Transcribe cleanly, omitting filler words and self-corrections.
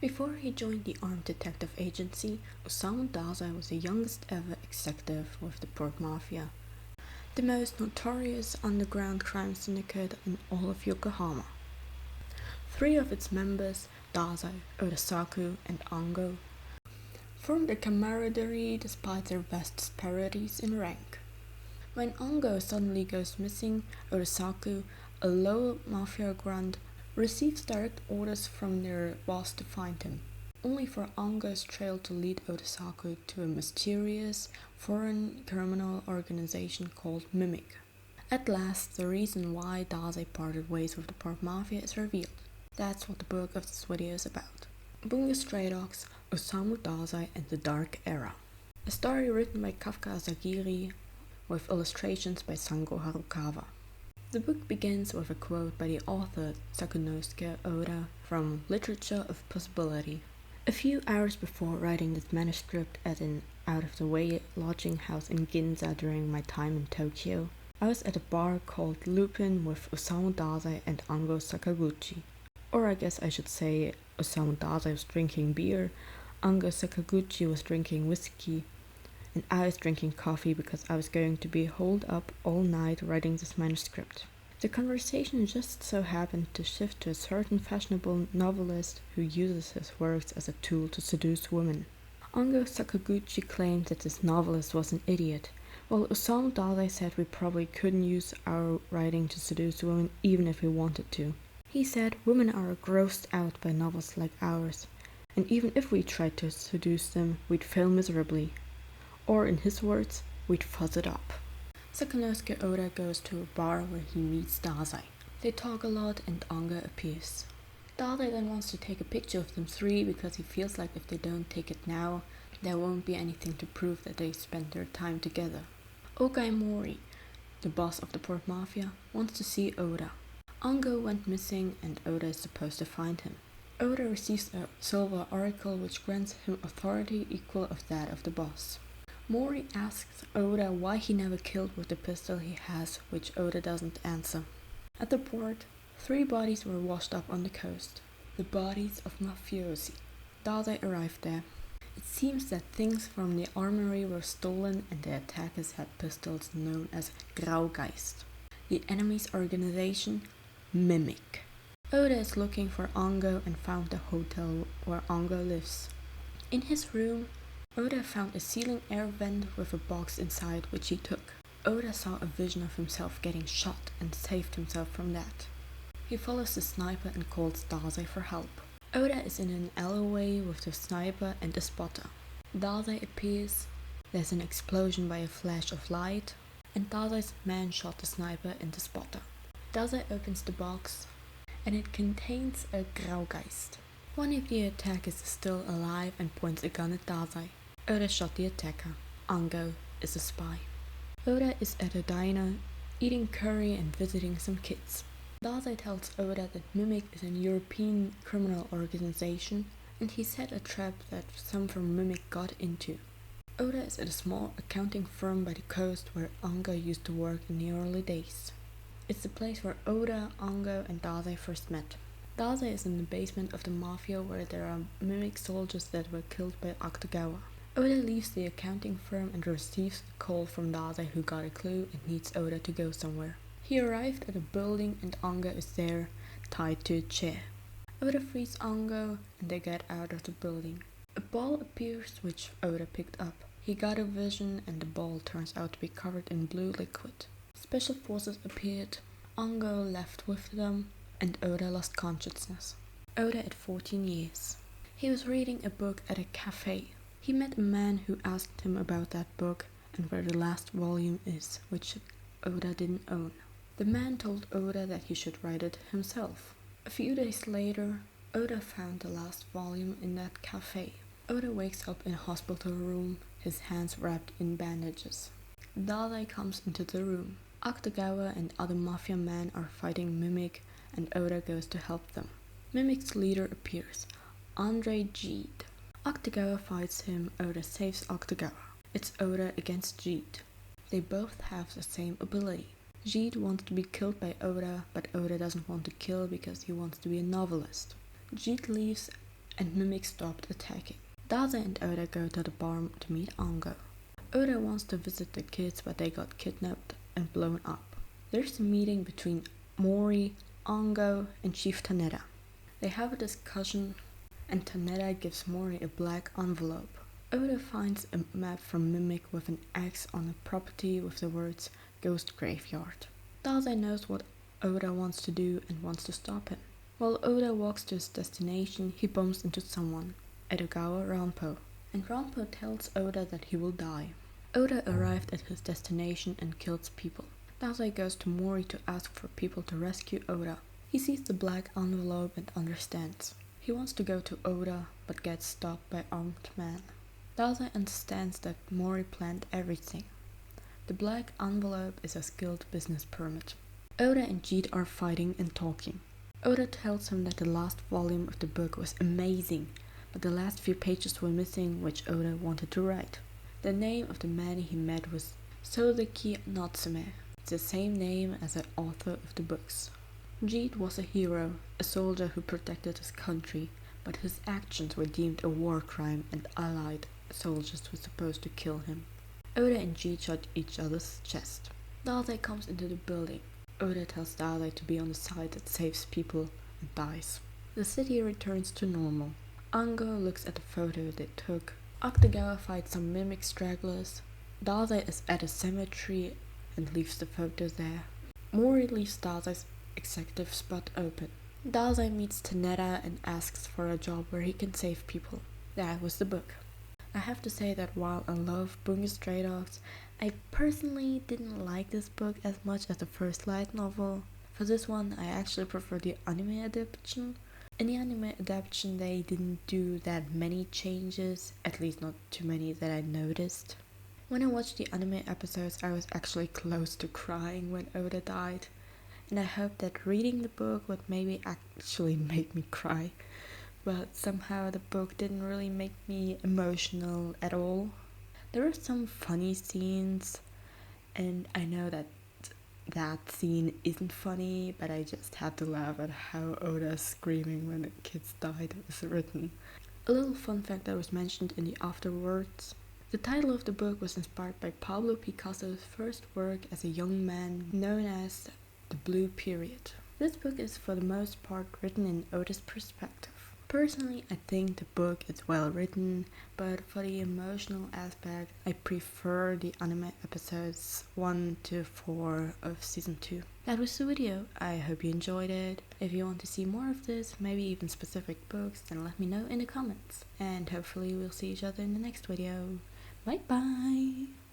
Before he joined the armed detective agency, Osamu Dazai was the youngest ever executive with the Port Mafia, the most notorious underground crime syndicate in all of Yokohama. 3 of its members, Dazai, Odasaku, and Ango, formed a camaraderie despite their vast disparities in rank. When Ango suddenly goes missing, Odasaku, a low mafia grunt, receives direct orders from their boss to find him, only for Ango's trail to lead Odasaku to a mysterious, foreign criminal organization called Mimic. At last, the reason why Dazai parted ways with the Port Mafia is revealed. That's what the book of this video is about. Bungo Stray Dogs, Osamu Dazai and the Dark Era. A story written by Kafka Asagiri with illustrations by Sango Harukawa. The book begins with a quote by the author Sakunosuke Oda from Literature of Possibility. A few hours before writing this manuscript at an out-of-the-way lodging house in Ginza during my time in Tokyo, I was at a bar called Lupin with Osamu Dazai and Ango Sakaguchi. Or I guess I should say Osamu Dazai was drinking beer, Ango Sakaguchi was drinking whiskey, and I was drinking coffee because I was going to be holed up all night writing this manuscript. The conversation just so happened to shift to a certain fashionable novelist who uses his works as a tool to seduce women. Ango Sakaguchi claimed that this novelist was an idiot, while Osamu Dazai said we probably couldn't use our writing to seduce women even if we wanted to. He said women are grossed out by novels like ours, and even if we tried to seduce them, we'd fail miserably. Or in his words, we'd fuzz it up. Sakunosuke Oda goes to a bar where he meets Dazai. They talk a lot and Ango appears. Dazai then wants to take a picture of them 3 because he feels like if they don't take it now, there won't be anything to prove that they spent their time together. Okai Mori, the boss of the Port Mafia, wants to see Oda. Ango went missing and Oda is supposed to find him. Oda receives a silver oracle which grants him authority equal of that of the boss. Mori asks Oda why he never killed with the pistol he has, which Oda doesn't answer. At the port, 3 bodies were washed up on the coast. The bodies of mafiosi. Dazai arrived there. It seems that things from the armory were stolen and the attackers had pistols known as Graugeist. The enemy's organization, Mimic. Oda is looking for Ango and found the hotel where Ango lives. In his room, Oda found a ceiling air vent with a box inside which he took. Oda saw a vision of himself getting shot and saved himself from that. He follows the sniper and calls Dazai for help. Oda is in an alleyway with the sniper and the spotter. Dazai appears, there's an explosion by a flash of light, and Dazai's man shot the sniper and the spotter. Dazai opens the box, and it contains a Graugeist. One of the attackers is still alive and points a gun at Dazai. Oda shot the attacker. Ango is a spy. Oda is at a diner, eating curry and visiting some kids. Dazai tells Oda that Mimic is an European criminal organization and he set a trap that some from Mimic got into. Oda is at a small accounting firm by the coast where Ango used to work in the early days. It's the place where Oda, Ango and Dazai first met. Dazai is in the basement of the Mafia where there are Mimic soldiers that were killed by Akutagawa. Oda leaves the accounting firm and receives a call from Dazai who got a clue and needs Oda to go somewhere. He arrived at a building and Ango is there, tied to a chair. Oda frees Ango and they get out of the building. A ball appears which Oda picked up. He got a vision and the ball turns out to be covered in blue liquid. Special forces appeared, Ango left with them, and Oda lost consciousness. Oda at 14 years. He was reading a book at a cafe. He met a man who asked him about that book and where the last volume is, which Oda didn't own. The man told Oda that he should write it himself. A few days later, Oda found the last volume in that cafe. Oda wakes up in a hospital room, his hands wrapped in bandages. Dazai comes into the room. Akutagawa and other mafia men are fighting Mimic and Oda goes to help them. Mimic's leader appears, Andre Jeed. Akutagawa fights him, Oda saves Akutagawa. It's Oda against Jeed. They both have the same ability. Jeed wants to be killed by Oda, but Oda doesn't want to kill because he wants to be a novelist. Jeed leaves and Mimic stopped attacking. Dazai and Oda go to the bar to meet Ango. Oda wants to visit the kids, but they got kidnapped and blown up. There's a meeting between Mori, Ango, and Chief Taneda. They have a discussion, and Taneda gives Mori a black envelope. Oda finds a map from Mimic with an X on a property with the words Ghost Graveyard. Dazai knows what Oda wants to do and wants to stop him. While Oda walks to his destination, he bumps into someone, Edogawa Ranpo, and Ranpo tells Oda that he will die. Oda arrived at his destination and kills people. Dazai goes to Mori to ask for people to rescue Oda. He sees the black envelope and understands. He wants to go to Oda, but gets stopped by armed men. Dazai understands that Mori planned everything. The black envelope is a skilled business permit. Oda and Jeet are fighting and talking. Oda tells him that the last volume of the book was amazing, but the last few pages were missing which Oda wanted to write. The name of the man he met was Sodeki Natsume. It's the same name as the author of the books. Jeet was a hero, a soldier who protected his country, but his actions were deemed a war crime and allied soldiers were supposed to kill him. Oda and Jeet shot each other's chest. Dazai comes into the building. Oda tells Dazai to be on the side that saves people and dies. The city returns to normal. Ango looks at the photo they took. Akutagawa fights some Mimic stragglers. Dazai is at a cemetery and leaves the photo there. Mori leaves Dazai's executive spot open. Dazai meets Taneda and asks for a job where he can save people. That was the book. I have to say that while I love Bungo Stray Dogs, I personally didn't like this book as much as the first light novel. For this one, I actually prefer the anime adaptation. In the anime adaptation, they didn't do that many changes, at least not too many that I noticed. When I watched the anime episodes, I was actually close to crying when Oda died, and I hope that reading the book would maybe actually make me cry. But somehow the book didn't really make me emotional at all. There were some funny scenes, and I know that scene isn't funny, but I just had to laugh at how Oda screaming when the kids died was written. A little fun fact that was mentioned in the afterwords. The title of the book was inspired by Pablo Picasso's first work as a young man known as the Blue Period. This book is for the most part written in Oda's perspective. Personally, I think the book is well written, but for the emotional aspect, I prefer the anime episodes 1 to 4 of season 2. That was the video. I hope you enjoyed it. If you want to see more of this, maybe even specific books, then let me know in the comments. And hopefully we'll see each other in the next video. Bye bye!